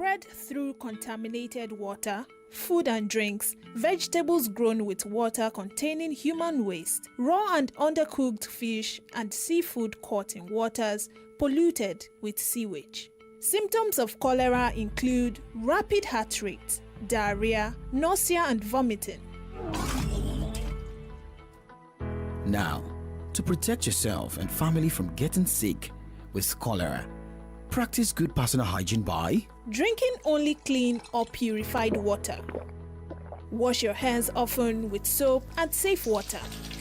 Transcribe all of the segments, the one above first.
spread through contaminated water, food and drinks, vegetables grown with water containing human waste, raw and undercooked fish, and seafood caught in waters polluted with sewage. Symptoms of cholera include rapid heart rate, diarrhea, nausea and vomiting. Now, to protect yourself and family from getting sick with cholera, practice good personal hygiene by drinking only clean or purified water. Wash your hands often with soap and safe water,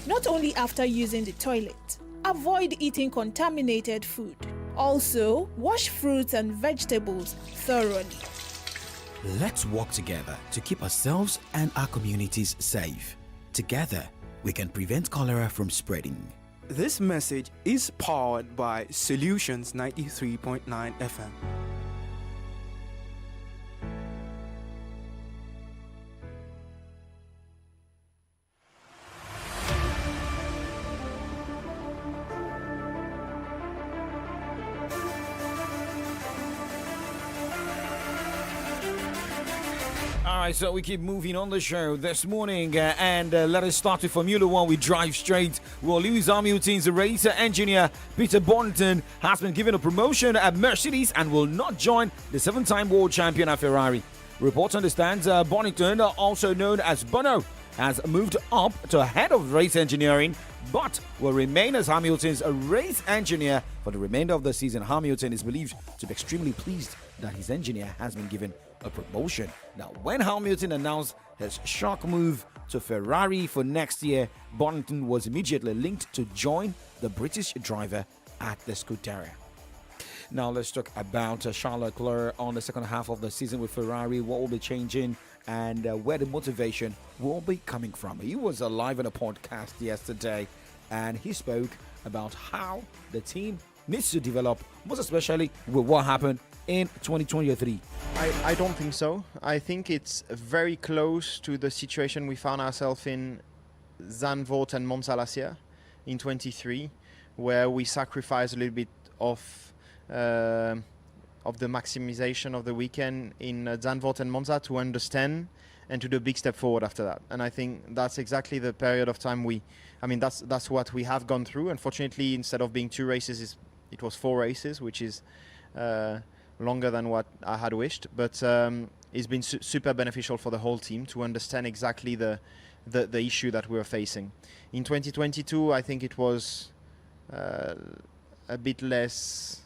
not only after using the toilet. Avoid eating contaminated food. Also, wash fruits and vegetables thoroughly. Let's work together to keep ourselves and our communities safe. Together, we can prevent cholera from spreading. This message is powered by Solutions 93.9 FM. Alright, so we keep moving on the show this morning and let us start with Formula One. We drive straight. Well, Lewis Hamilton's race engineer Peter Bonington has been given a promotion at Mercedes and will not join the 7-time world champion at Ferrari. Reports understand Bonington, also known as Bono, has moved up to head of race engineering but will remain as Hamilton's race engineer for the remainder of the season. Hamilton is believed to be extremely pleased that his engineer has been given a promotion. Now, when Hamilton announced his shock move to Ferrari for next year, Bonington was immediately linked to join the British driver at the Scuderia. Now, let's talk about Charles Leclerc on the second half of the season with Ferrari. What will be changing and where the motivation will be coming from. He was live on a podcast yesterday and he spoke about how the team needs to develop, most especially with what happened in 2023. I don't think so. I think it's very close to the situation we found ourselves in Zandvoort and Monza last year in 23, where we sacrificed a little bit of the maximization of the weekend in Zandvoort and Monza to understand and to do a big step forward after that. And I think that's exactly the period of time that's what we have gone through. Unfortunately, instead of being 2 races, it was 4 races, which is longer than what I had wished. But it's been super beneficial for the whole team to understand exactly the issue that we were facing. In 2022, I think it was a bit less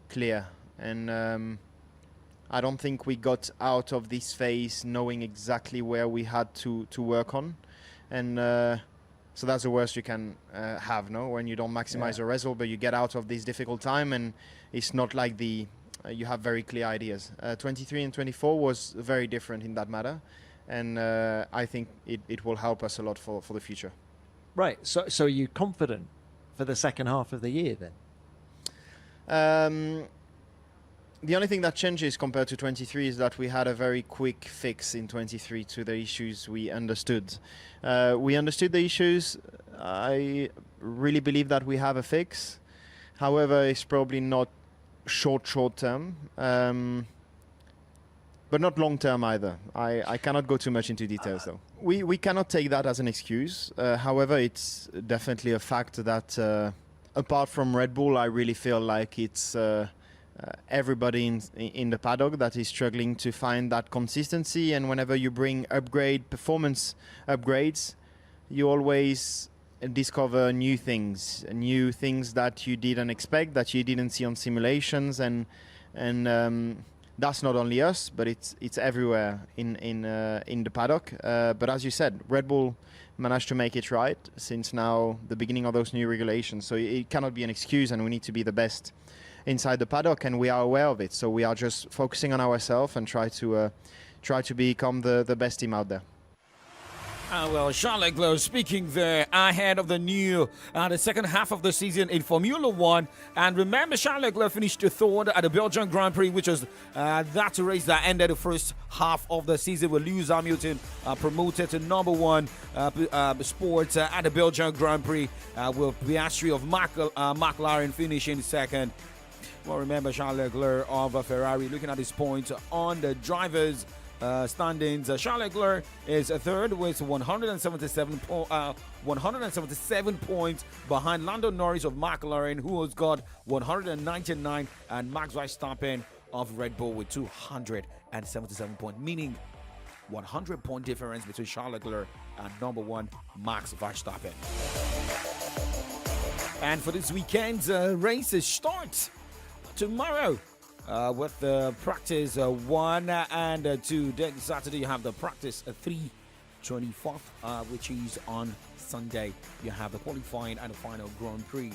clear. And I don't think we got out of this phase knowing exactly where we had to work on. And so that's the worst you can have, no? When you don't maximize your result, but you get out of this difficult time and it's not like you have very clear ideas. 23 and 24 was very different in that matter. And I think it will help us a lot for the future. Right. So are you confident for the second half of the year then? The only thing that changes compared to 23 is that we had a very quick fix in 23 to the issues we understood. We understood the issues. I really believe that we have a fix. However, it's probably not short term, but not long term either. I cannot go too much into details though. We cannot take that as an excuse. However, it's definitely a fact that apart from Red Bull, I really feel like it's everybody in the paddock that is struggling to find that consistency. And whenever you bring performance upgrades, you always discover new things that you didn't expect, that you didn't see on simulations, and that's not only us, but it's everywhere in the paddock. But as you said, Red Bull managed to make it right since now the beginning of those new regulations. So it cannot be an excuse, and we need to be the best inside the paddock, and we are aware of it. So we are just focusing on ourselves and try to become the best team out there. Well, Charles Leclerc speaking there ahead of the second half of the season in Formula One. And remember, Charles Leclerc finished third at the Belgian Grand Prix, which was that race that ended the first half of the season with Lewis Hamilton promoted to number 1 sports at the Belgian Grand Prix with Piastri of McLaren finishing second. Well, remember Charles Leclerc of Ferrari looking at his points on the drivers' standings. Charles Leclerc is third with 177 points behind Lando Norris of McLaren, who has got 199, and Max Verstappen of Red Bull with 277 points, meaning 100-point difference between Charles Leclerc and number one Max Verstappen. And for this weekend's races start tomorrow with the practice 1 and 2. Then Saturday you have the practice 3, 24th, which is on Sunday. You have the qualifying and the final Grand Prix.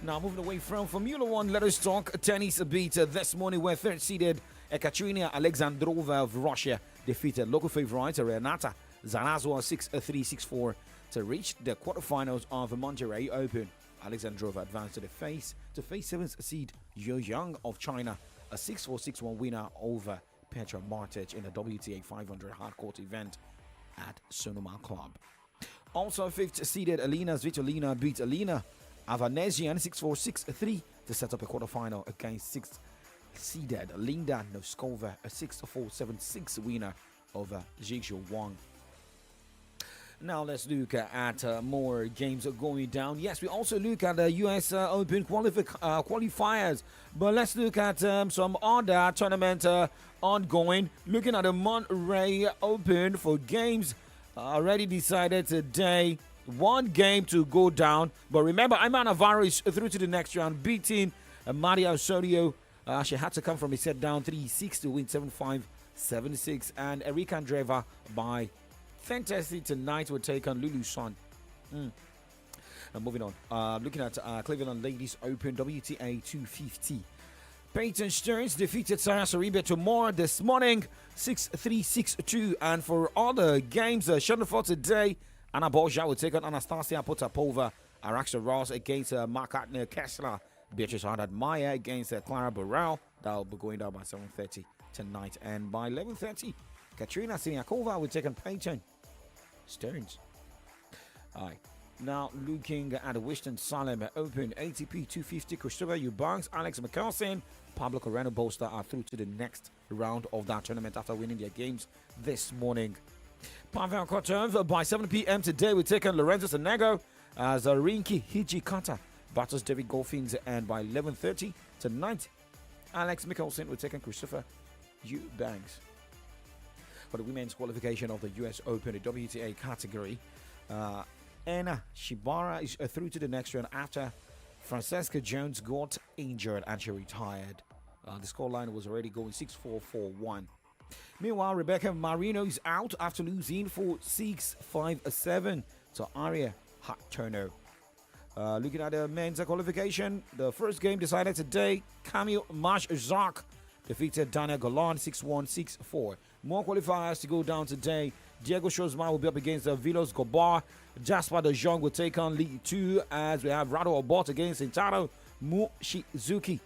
Now moving away from Formula One, let us talk tennis a bit. This morning where third-seeded Ekaterina Alexandrova of Russia defeated local favorite Renata Zarazova 6-3, 6-4 to reach the quarterfinals of the Monterrey Open. Alexandrova advanced to face 7th seed Yu Yang of China, a 6-4, 6-1 winner over Petra Martic in the WTA 500 hardcourt event at Sonoma Club. Also 5th seeded Alina Svitolina beat Alina Avanesian 6-4, 6-3 to set up a quarterfinal against 6th seeded Linda Noskova, a 6-4, 7-6 winner over Zhizhou Wang. Now let's look at more games going down. Yes, we also look at the US Open qualifiers, but let's look at some other tournament ongoing. Looking at the Monterey Open for games already decided today. One game to go down, but remember, Ayman Navarro is through to the next round, beating Maria Osorio. She had to come from a set down 3-6 to win 7-5, 7-6, and Erika Andreeva by fantasy tonight will take on Lulu Son. And moving on, looking at Cleveland Ladies Open WTA 250. Peyton Stearns defeated Sarah Soribia tomorrow this morning 6-3, 6-2. And for other games scheduled for today, Anna Borja will take on Anastasia Potapova. Araxa Ross against Mark-Anthony Kessler. Beatrice Haddad-Meyer against Clara Burrell. That will be going down by 7:30 tonight. And by 11:30, Katerina Siniakova will take on Peyton Stearns. All right. Now looking at the Winston-Salem Open ATP 250, Christopher Eubanks, Alex McCarson, Pablo Carreno Busta are through to the next round of that tournament after winning their games this morning. Pavel Kotov by 7 p.m. today will take on Lorenzo Sonego as Rinki Hijikata battles David Goffins, and by 11:30 tonight, Alex Mickelson will take on Christopher Eubanks. For the women's qualification of the US Open, the WTA category, Anna Shibara is through to the next round after Francesca Jones got injured and she retired. The scoreline was already going 6-4, 4-1. Meanwhile, Rebecca Marino is out after losing for 6-5-7 to Aria Turner. Looking at the men's qualification, the first game decided today, Kamil Mash-Zark defeated Daniel Galan 6-1, 6-4. More qualifiers to go down today. Diego Schwartzman will be up against Vilos Gobar. Jasper De Jong will take on League 2 as we have Rado Obot against Intaro Mushizuki.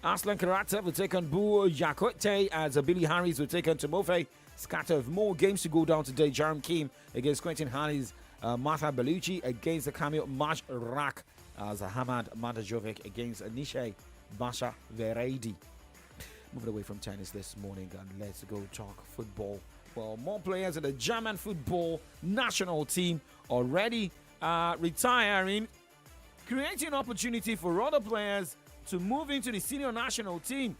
Aslan Karatev will take on Bu Yakote as Billy Harris will take on Timofey Skatov. More games to go down today. Jaram Kim against Quentin Harris. Martha Bellucci against Kamil Majrak as Hamad Matajovic against Nishay Basha Veredi. Moving away from tennis this morning, and let's go talk football. Well, more players in the German football national team already retiring, creating opportunity for other players to move into the senior national team.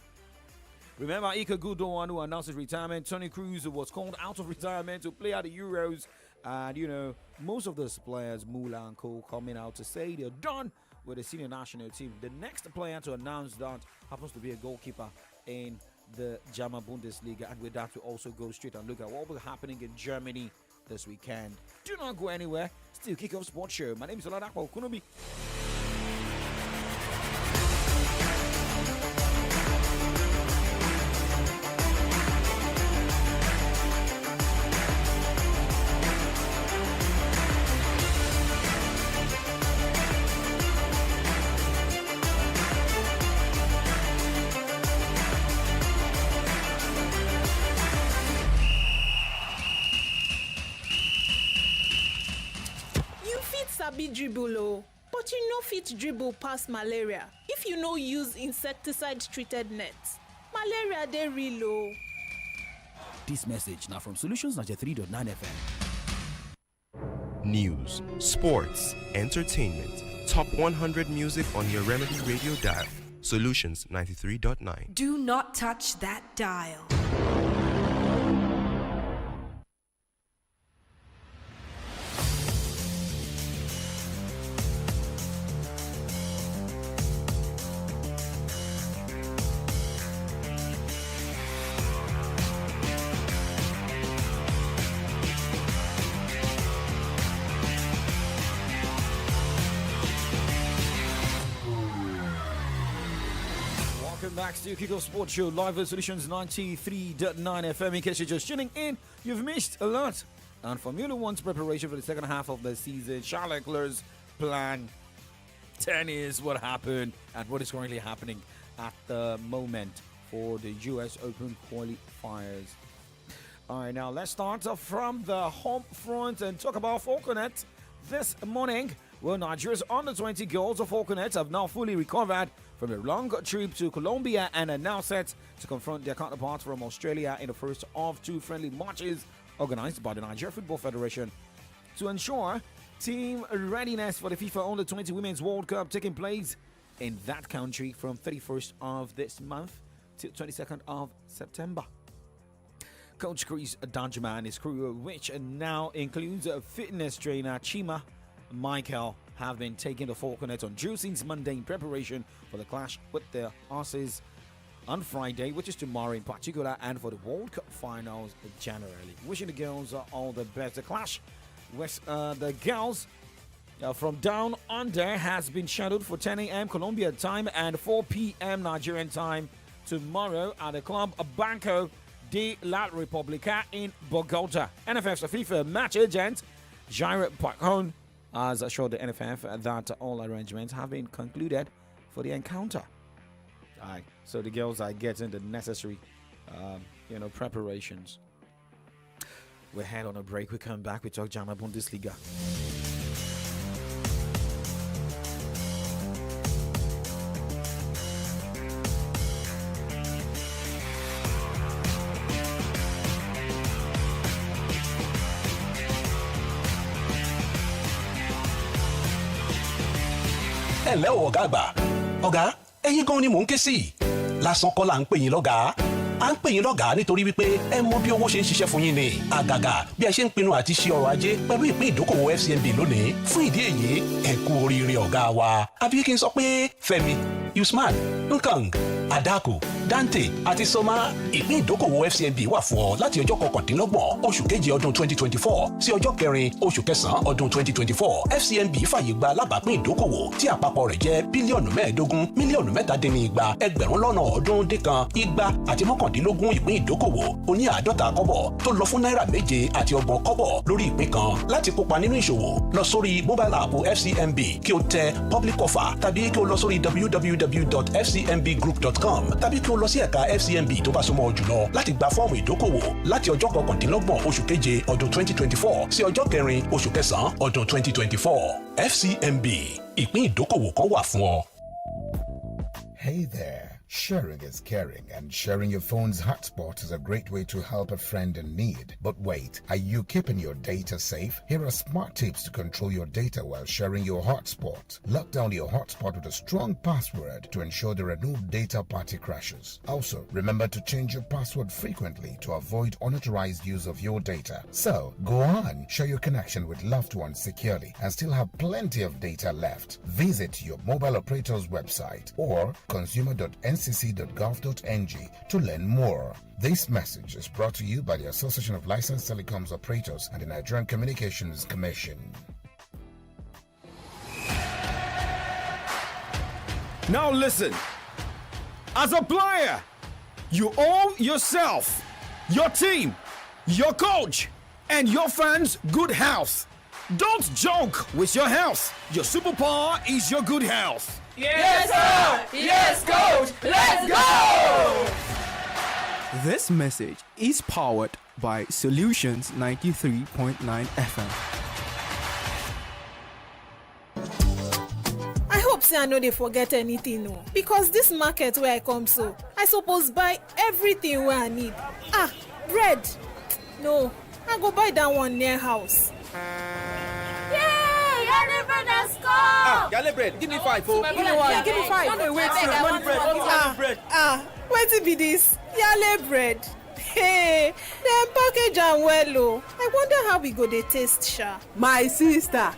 Remember Ika Gundogan, who announced his retirement. Toni Kroos, who was called out of retirement to play at the Euros. And, you know, most of those players, Mula and Co, coming out to say they're done with the senior national team. The next player to announce that happens to be a goalkeeper in the German Bundesliga. And with that, we also go straight and look at what will be happening in Germany this weekend. Do not go anywhere. Still Kickoff Sports Show. My name is Oladapo Kunobi. Sabi dribble, but you no fit dribble past malaria. If you no use insecticide-treated nets, malaria dey real o. This message now from Solutions 93.9 FM. News, sports, entertainment, top 100 music on your Remedy radio dial. Solutions 93.9. Do not touch that dial. Back to Kiko Sports Show live at Solutions 93.9 FM. In case you're just tuning in, you've missed a lot. And Formula One's preparation for the second half of the season, Charles Leclerc's plan, tennis, what happened, and what is currently happening at the moment for the US Open qualifiers. All right, now let's start off from the home front and talk about Falconet this morning. Well, Nigeria's under-20 girls of Falconet have now fully recovered from a long trip to Colombia and are now set to confront their counterparts from Australia in the first of two friendly matches organized by the Nigeria Football Federation to ensure team readiness for the FIFA Under-20 Women's World Cup taking place in that country from 31st of this month to 22nd of September. Coach Chris Danjuma and his crew, which now includes a fitness trainer Chima Michael, have been taking the Falconet on drill since Monday in preparation for the clash with the Aussies on Friday, which is tomorrow in particular, and for the World Cup finals generally. Wishing the girls all the best. The clash with the girls from down under has been scheduled for 10 a.m. Colombia time and 4 p.m. Nigerian time tomorrow at the Club Banco de la República in Bogota. NFF's FIFA match agent Jair Pacon has assured the NFF that all arrangements have been concluded for the encounter. All right, so the girls are getting the necessary, preparations. We're head on a break. We come back. We talk German Bundesliga. ẹ ǹlẹ́ o ọ̀gá àgbà ọ̀gá ẹ̀yin gan ni mò ń ké sí lásán kọ́ là ń pè yín lọ́gàá à ń pè yín lọ́gàá nítorí wípé ẹ mọ bí owó ṣe ń ṣiṣẹ́ fún yín ni àgàgà bí ẹ ṣe ń pinnu àti ṣe ọrọ̀ ajé pẹ̀lú ìpín ìdókòwò FCMB lónìí fún ìdí èyí ẹ kú oríire ọ̀gá wa àbí kí n sọ pé Fẹ́mi Usman Nkang Adaku Dante àti Soma ìpín ìdókòwò FCMB wà fún ọ láti ọjọ́ 29 oṣù keje ọdún 2024 sí ọjọ́ 4 oṣù kẹsàn-án ọdún 2024. FCMB fàyè gba alábàápín ìdókòwò tí àpapọ̀ rẹ̀ jẹ́ bílíọ̀nù 15 mílíọ̀nù 7.2 ẹgbẹ̀rún lọ́nà ọ̀ọ́dúnrún dín kan igba àti mọ́kàndínlógún ìpín ìdókòwò oní 50 kọ́bọ̀ tó lọ fún náírà 7 àti 30 kọ́bọ̀ lórí ìpín kan. Láti kópa nínú ìṣòwò lọ sórí mobile app FCMB kí o tẹ public offer tàbí kí o lọ sórí www.fcmbgroup.com tàbí kí o lọ sí ẹ̀ka FCMB tó bá súnmọ́ jùlọ láti gba fọ́ọ̀mù ìdókòwò láti ọjọ́ 29 oṣù keje ọdún 2024 sí ọjọ́ 4 oṣù kẹsàn-án ọdún 2024. FCMB ìpín ìdókòwò kan wà fún ọ. Hey there. Sharing is caring, and sharing your phone's hotspot is a great way to help a friend in need. But wait, are you keeping your data safe? Here are smart tips to control your data while sharing your hotspot. Lock down your hotspot with a strong password to ensure there are no data party crashes. Also, remember to change your password frequently to avoid unauthorized use of your data. So, go on, share your connection with loved ones securely and still have plenty of data left. Visit your mobile operator's website or consumer.ncc.gov.ng to learn more. This message is brought to you by the Association of Licensed Telecoms Operators and the Nigerian Communications Commission. Now listen, as a player, you owe yourself, your team, your coach, and your fans good health. Don't joke with your health. Your superpower is your good health. Yes, sir! Yes, coach! Let's go! This message is powered by Solutions 93.9 FM. say I know they forget anything, no. Because this market where I come so, I suppose buy everything where I need. Bread. No, I go buy that one near house. Yay! Yale bread has come! Yale bread, give me 5, Give me 5. Wait till be this. Yale bread. Hey, them package and well, oh. I wonder how we go they taste, sha. My sister,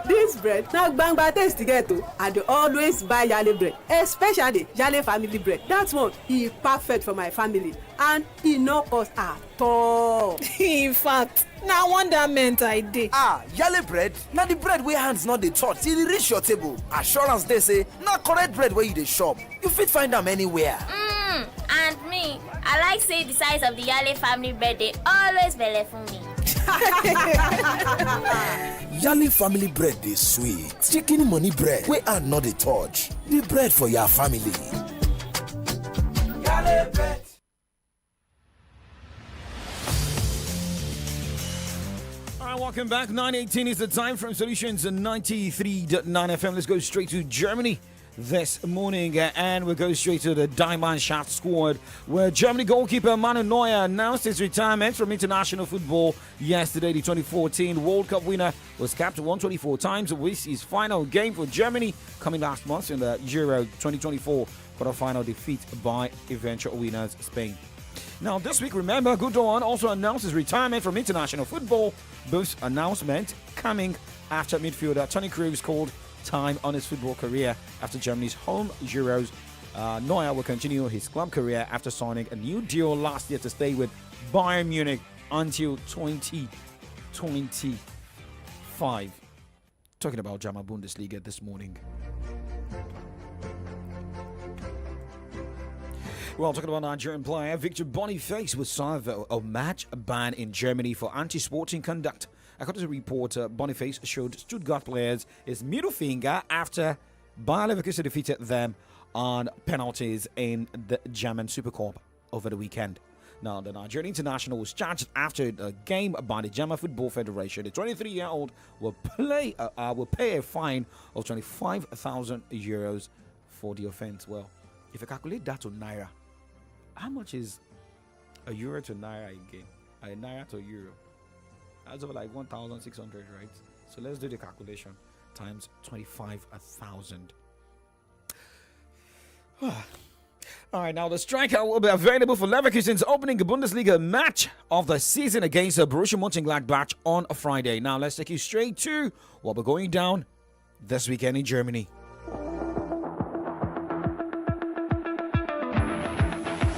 this bread now bang by taste together, and they always buy Yale bread, especially Yale family bread. That's one is perfect for my family, and he no cost at all. In fact, now wonderment I did. Yale bread, now the bread where hands not the touch till it reach your table. Assurance they say, not correct bread where you dey shop. You fit find them anywhere. And me, I like say the size of the Yale family bread, they always belle for me. Yale family bread is sweet. Chicken money bread, we are not a touch. The bread for your family. Yale bread. All right, welcome back. 9:18 is the time from Solutions 93.9 FM. Let's go straight to Germany this morning, and we'll go straight to the Diamond Shaft squad, where Germany goalkeeper Manuel Neuer announced his retirement from international football yesterday. The 2014 World Cup winner was capped 124 times with his final game for Germany coming last month in the Euro 2024 quarterfinal defeat by eventual winners Spain. Now, this week, remember, Gundogan also announced his retirement from international football. Both announcements coming after midfielder Toni Kroos called time on his football career after Germany's home Euros. Neuer will continue his club career after signing a new deal last year to stay with Bayern Munich until 2025. Talking about German Bundesliga this morning. Well, talking about Nigerian player Victor Boniface was served a match ban in Germany for anti-sporting conduct. According to the report, Boniface showed Stuttgart players his middle finger after Bayer Leverkusen defeated them on penalties in the German Super Cup over the weekend. Now, the Nigerian international was charged after a game by the German Football Federation. The 23-year-old will pay a fine of 25,000 euros for the offense. Well, if you calculate that to Naira, how much is a euro to Naira again? A Naira to euro? That's over like 1,600, right? So let's do the calculation times 25,000. All right, now the striker will be available for Leverkusen's opening Bundesliga match of the season against Borussia Mönchengladbach on a Friday. Now let's take you straight to what we're going down this weekend in Germany.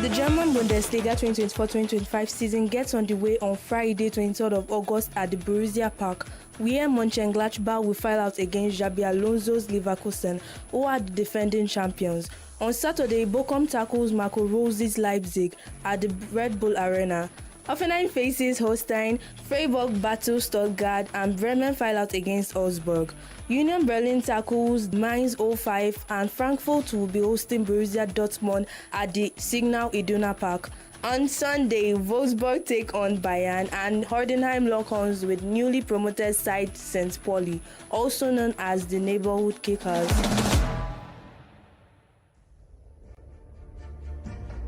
The German Bundesliga 2024-2025 season gets underway on Friday, 23rd of August at the Borussia Park, where Mönchengladbach will file out against Xabi Alonso's Leverkusen, who are the defending champions. On Saturday, Bochum tackles Marco Rose's Leipzig at the Red Bull Arena. Hoffenheim faces Holstein, Freiburg battles Stuttgart, and Bremen file out against Augsburg. Union Berlin tackles Mainz 05, and Frankfurt will be hosting Borussia Dortmund at the Signal Iduna Park. On Sunday, Wolfsburg take on Bayern, and Heidenheim lock horns with newly promoted side St. Pauli, also known as the Neighborhood Kickers.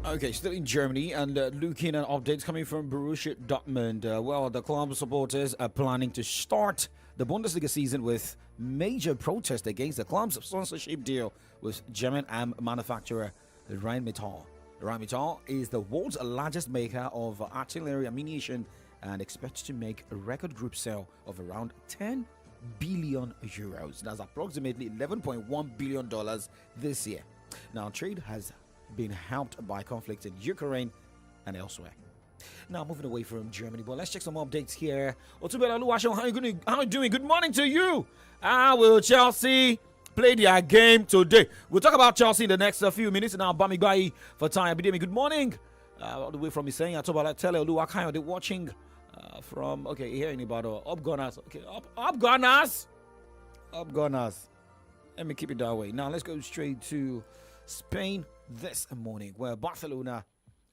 Okay, still in Germany, and looking at updates coming from Borussia Dortmund. Well, the club supporters are planning to start the Bundesliga season with major protest against the club's sponsorship deal with German arm manufacturer Rheinmetall. Rheinmetall is the world's largest maker of artillery ammunition and expects to make a record group sale of around 10 billion euros. That's approximately $11.1 billion this year. Now, trade has been helped by conflict in Ukraine and elsewhere. Now, moving away from Germany, but let's check some updates here. Otubela Luwasho, how are you doing? Good morning to you. Will Chelsea play their game today? We'll talk about Chelsea in the next few minutes. Now, Bamigbai for time. Good morning. All the way from his saying, I talk about Tele Oluwakayo. They're watching from, okay, here in Ibadan. Up Gunners. Okay, up Gunners. Up Gunners. Let me keep it that way. Now, let's go straight to Spain this morning, where Barcelona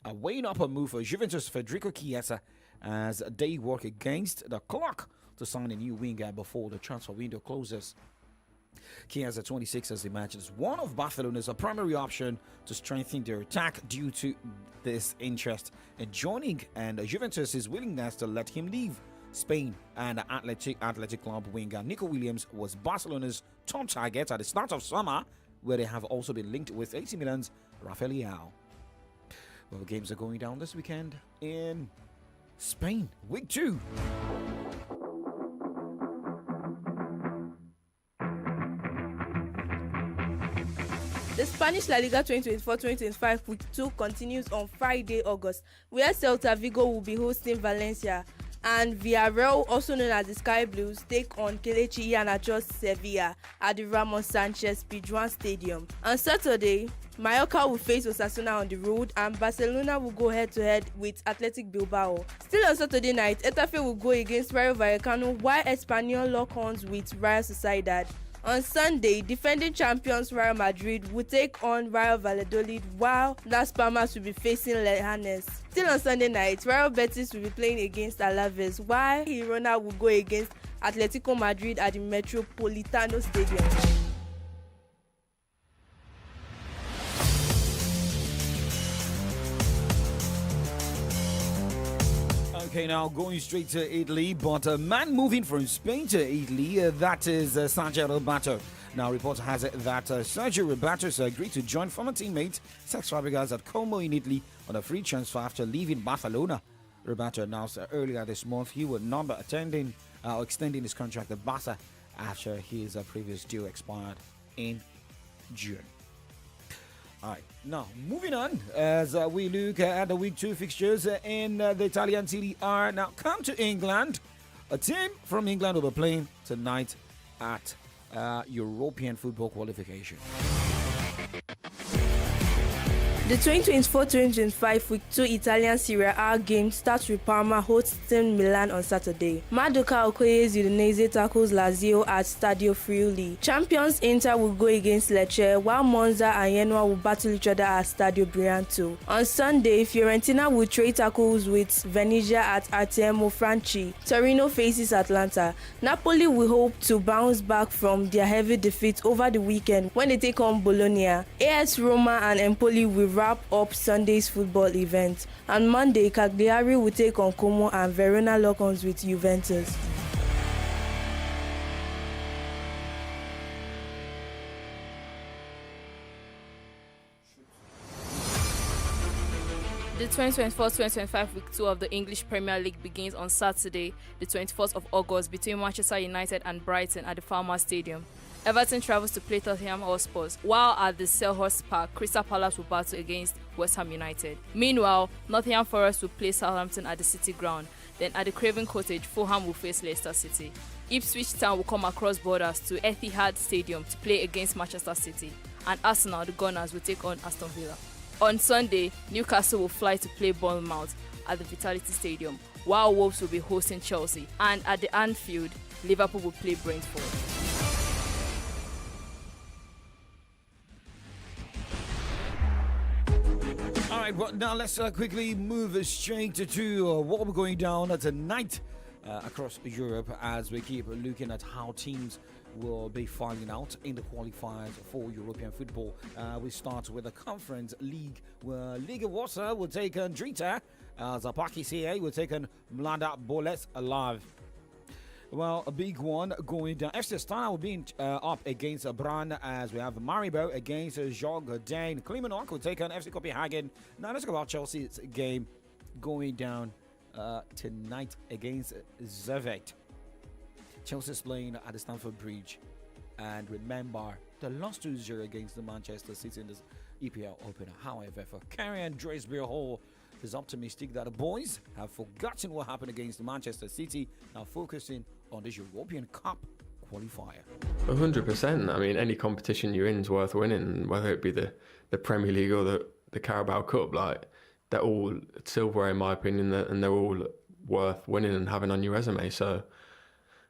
are weighing up a move for Juventus Federico Chiesa as they work against the clock to sign a new winger before the transfer window closes. Chiesa 26 as imagines one of Barcelona's primary option to strengthen their attack due to this interest in joining and Juventus' willingness to let him leave Spain. And Athletic Club winger Nico Williams was Barcelona's top target at the start of summer, where they have also been linked with AC Milan's Rafael Leao. Well, games are going down this weekend in Spain, week 2. The Spanish La Liga 2024-2025 week 2 continues on Friday, August, where Celta Vigo will be hosting Valencia, and Villarreal, also known as the Sky Blues, take on Kelechi Iheanacho's Sevilla at the Ramon Sanchez Pizjuan Stadium. On Saturday, Mallorca will face Osasuna on the road, and Barcelona will go head-to-head with Athletic Bilbao. Still on Saturday night, Getafe will go against Rayo Vallecano, while Espanyol lock horns with Real Sociedad. On Sunday, defending champions Real Madrid will take on Real Valladolid, while Las Palmas will be facing Leganés. Still on Sunday night, Real Betis will be playing against Alaves, while Girona will go against Atletico Madrid at the Metropolitano Stadium. Okay, now going straight to Italy, but a man moving from Spain to Italy, that is Sergio Roberto. Now, report has it that Sergio Roberto has agreed to join former teammate Cesc Fabregas at Como in Italy on a free transfer after leaving Barcelona. Roberto announced earlier this month he would not be extending his contract at Barca after his previous deal expired in June. All right, now moving on as we look at the week 2 fixtures in the Italian Serie A. Now come to England. A team from England will be playing tonight at European football qualification. The 2024-2025 Week 2 Italian Serie A game starts with Parma hosting Milan on Saturday. Madoka Okoye's Udinese tackles Lazio at Stadio Friuli. Champions Inter will go against Lecce, while Monza and Genoa will battle each other at Stadio Brianto. On Sunday, Fiorentina will trade tackles with Venezia at Artemo Franchi. Torino faces Atlanta. Napoli will hope to bounce back from their heavy defeat over the weekend when they take on Bologna. AS Roma and Empoli will wrap up Sunday's football event. On Monday, Cagliari will take on Como and Verona lock horns with Juventus. The 2024-2025 Week 2 of the English Premier League begins on Saturday, the 24th of August, between Manchester United and Brighton at the Farmers Stadium. Everton travels to play Tottenham Hotspur, while at the Selhurst Park, Crystal Palace will battle against West Ham United. Meanwhile, Nottingham Forest will play Southampton at the City Ground. Then at the Craven Cottage, Fulham will face Leicester City. Ipswich Town will come across borders to Etihad Stadium to play against Manchester City. And Arsenal, the Gunners, will take on Aston Villa. On Sunday, Newcastle will fly to play Bournemouth at the Vitality Stadium, while Wolves will be hosting Chelsea. And at the Anfield, Liverpool will play Brentford. All right, well, now let's quickly move straight to what we're going down tonight across Europe as we keep looking at how teams will be fighting out in the qualifiers for European football. We start with the Conference League, where Liga Warsaw will take on Drita, Zapaki CA will take on Mlada Bolec Alive. Well, a big one going down. FC Astana will be up against Bran, as we have Maribor against Jogdane. Klimanok will take on FC Copenhagen. Now let's talk about Chelsea's game going down tonight against Zervet. Chelsea's playing at the Stamford Bridge. And remember, they lost 2-0 against the Manchester City in this EPL opener. However, for Karian Dresbury Hall, is optimistic that the boys have forgotten what happened against Manchester City, now focusing on this European Cup qualifier. 100%. I mean, any competition you're in is worth winning, whether it be the Premier League or the Carabao Cup. Like, they're all silverware in my opinion, and they're all worth winning and having on your resume. So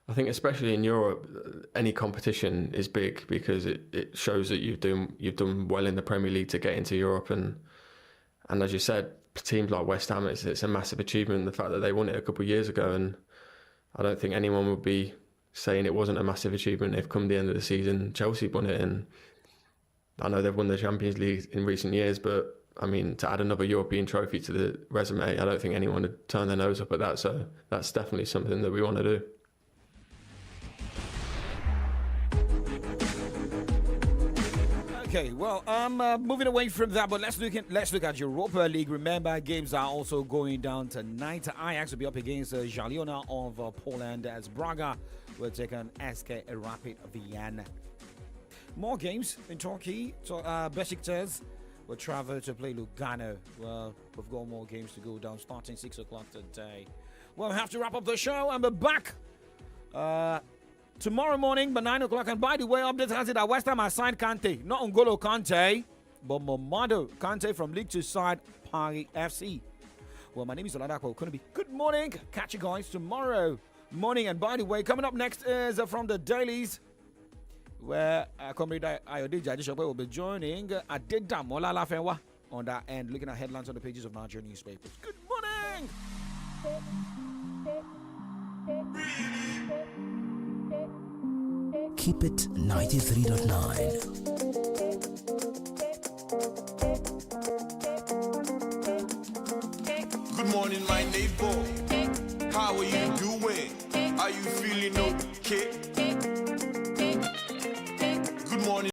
I think especially in Europe, any competition is big because it shows that you've done well in the Premier League to get into Europe, and as you said, teams like West Ham, it's a massive achievement, the fact that they won it a couple of years ago, and I don't think anyone would be saying it wasn't a massive achievement if come the end of the season Chelsea won it. And I know they've won the Champions League in recent years, but I mean, to add another European trophy to the resume, I don't think anyone would turn their nose up at that. So that's definitely something that we want to do. Okay, well, moving away from that, but let's look at Europa League. Remember, games are also going down tonight. Ajax will be up against Jaliona of Poland as Braga will take on SK Rapid Vienna. More games in Turkey. So Besiktas will travel to play Lugano. Well, we've got more games to go down starting 6 o'clock today. Well, we have to wrap up the show, and we're back tomorrow morning by 9 o'clock. And by the way, update has it that West Ham has signed Kante. Not N'Golo Kante, but Mamadou Kante from League 2 side Paris FC. Well, my name is Oladapo Okunobi. Good morning. Catch you guys tomorrow morning. And by the way, coming up next is from the dailies, where Comrade Ayode Jadishope will be joining Adedamola LAFFY on that end, looking at headlines on the pages of Nigerian newspapers. Good morning. Keep it 93.9. Good morning, my neighbor. How are you doing? Are you feeling okay?